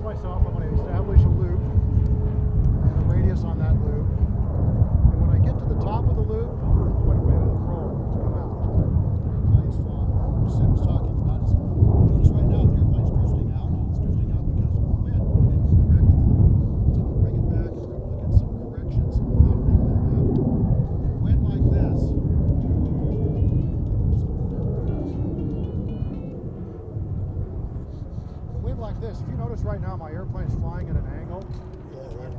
myself, I'm going to establish a loop and a radius on that loop. And when I get to the top of the loop, I'm going to wait for the roll to come out. The airplane's flying. What Sid was talking about is, notice right now the airplane's drifting out. It's drifting out because of the wind. I didn't correct that. So I'm going to bring it back and we're going to look at some corrections on how to make that happen. In a wind like this, like this, if you notice right now my airplane's flying at an angle, and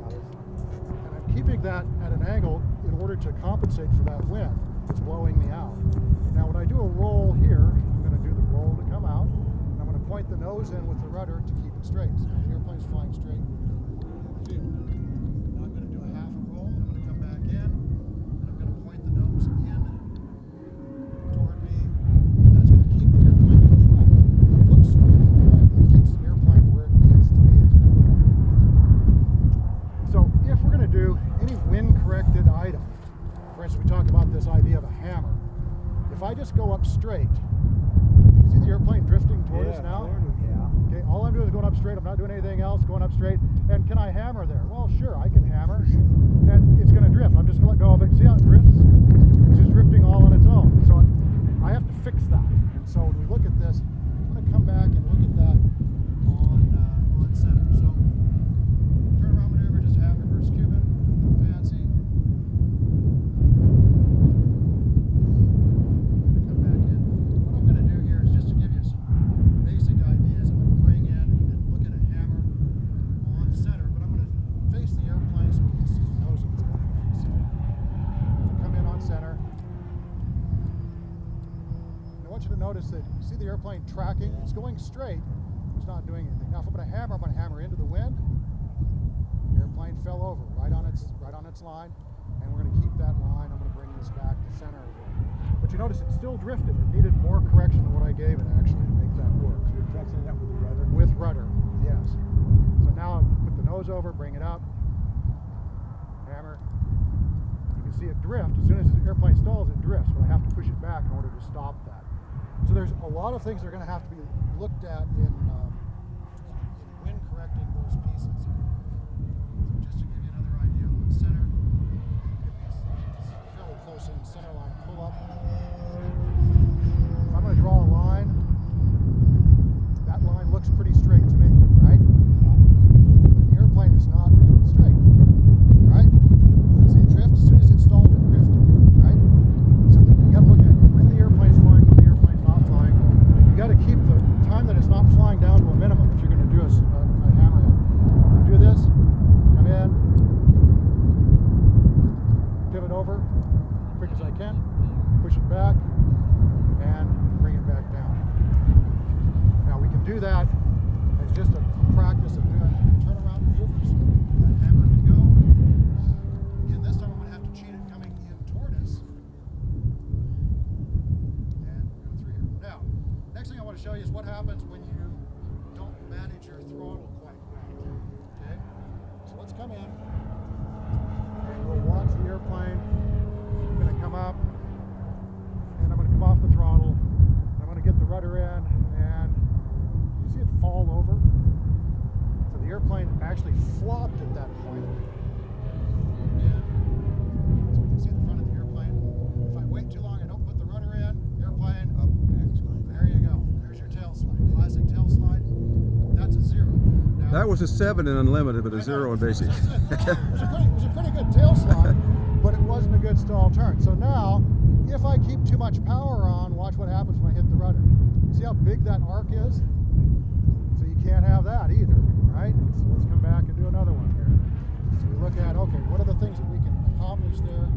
I'm keeping that at an angle in order to compensate for that wind. It's blowing me out. Now when I do a roll here, I'm going to do the roll to come out, and I'm going to point the nose in with the rudder to keep it straight. So the airplane's flying straight. Now I'm going to do a half a roll, and I'm going to come back in, and I'm going to point the nose in toward me, and that's going to keep the airplane on track. It looks straight, but it keeps the airplane where it needs to be. So if we're going to do any wind-corrected item, for instance, we talked about this idea of a hammer. If I just go up straight, see the airplane drifting toward us now? Yeah. Okay, all I'm doing is going up straight. I'm not doing anything else, going up straight. And can I hammer there? Well, sure, I can hammer. And it's going to drift. I'm just going to let go of it. See how it drifts? It's just drifting all on its own. So I have to fix that. And so when we look at this, I'm going to come back and look at that on center. So turn around maneuver, just half reverse Cuban, nothing fancy. Come back in. What I'm going to do here is just to give you some basic ideas. I'm going to bring in and look at a hammer on center, but I'm going to face the airplane so we can see the nose of the airplane. So come in on center. I want you to notice that you see the airplane tracking. It's going straight. It's not doing anything. Now, if I'm going to hammer into the wind. The airplane fell over right on its line, and we're going to keep that line. I'm going to bring this back to center again. But you notice it still drifted. It needed more correction than what I gave it actually to make that work. So you're correcting that with the rudder? With rudder, yes. So now put the nose over, bring it up, hammer. You can see it drift. As soon as the airplane stalls, it drifts, but I have to push it back in order to stop that. So there's a lot of things that are going to have to be looked at in wind correcting those pieces. So just to give you another idea on the center, fairly close in center line pull up. If I'm going to draw a line, that line looks pretty straight to me, right? The airplane is not straight, right? See it drift? As soon as it stalled, it drifted, right? So you got to look at when the airplane's flying, when the airplane's not flying. You got to keep the time that it's not flying down to a minimum if you're going to do a hammerhead. Do this, come in, pivot over, quick as I can, push it back, and bring it back down. Now we can do that as just a practice of doing turnaround maneuvers. That hammer can go. Again, this time I'm going to have to cheat it coming in toward us. And go through here. Now, next thing I want to show you is what happens when you don't manage your throttle quite right. Okay? So let's come in. And we'll watch the airplane. I'm going to come up. And I'm going to come off the throttle. I'm going to get the rudder in. And you see it fall over? So the airplane actually flopped at that point. And so we can see the front of the airplane. If I wait too long, I don't put the rudder in. Airplane up. There you go. There's your tail slide. Classic tail slide. That's a 0. Now, that was a 7 in unlimited, but a 0 in basic. It was a pretty good tail slide, but it wasn't a good stall turn. So now, if I keep too much power on, watch what happens when I hit the rudder. See how big that arc is? So you can't have that either, right? So let's come back and do another one here. So we look at, okay, what are the things that we can accomplish there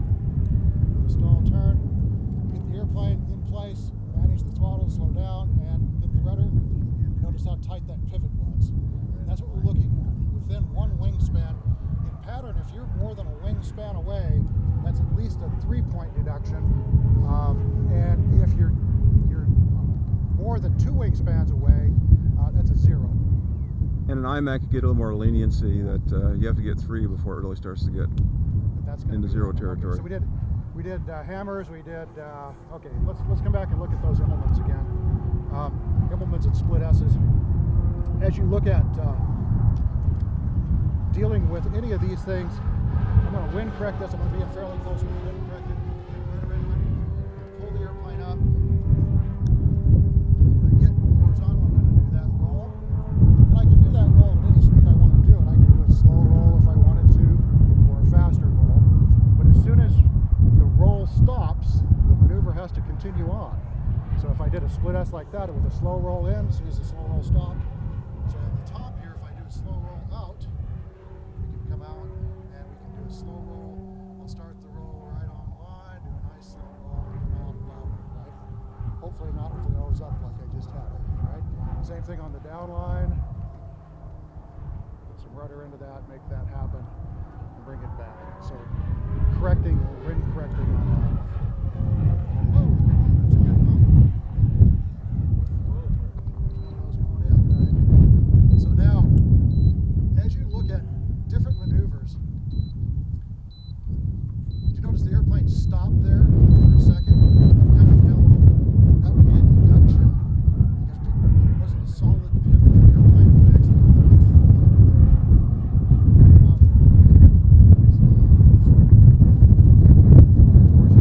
with a stall turn? Get the airplane in place, manage the throttle, slow down, and hit the rudder. Notice how tight that pivot was. And that's what we're looking at. Within one wingspan. In pattern, if you're more than a wingspan away, that's at least a 3-point deduction. And if you're more than 2 wingspans away, that's a 0. And an IMAC, you get a little more leniency that you have to get 3 before it really starts to get into 0 territory. So we did hammers. We did okay. Let's come back and look at those implements again. Implements and split S's. As you look at dealing with any of these things, I'm going to wind correct this. I'm going to be in fairly close with the wind corrected. Right into it. Pull the airplane up. When I get horizontal, I'm going to do that roll. And I can do that roll at any speed I want to do it. I can do a slow roll if I wanted to, or a faster roll. But as soon as the roll stops, the maneuver has to continue on. So if I did a split S like that, it was a slow roll in as soon as the slow roll stopped. So at the top here, if I do a slow roll out, we can come out and we can do a slow roll. I'll start the roll right on line, do a nice slow roll, and come out down, right? Hopefully not with the nose up like I just had it, right? Same thing on the down line. Put some rudder into that, make that happen, and bring it back. So correcting, wind correcting on that. Oh.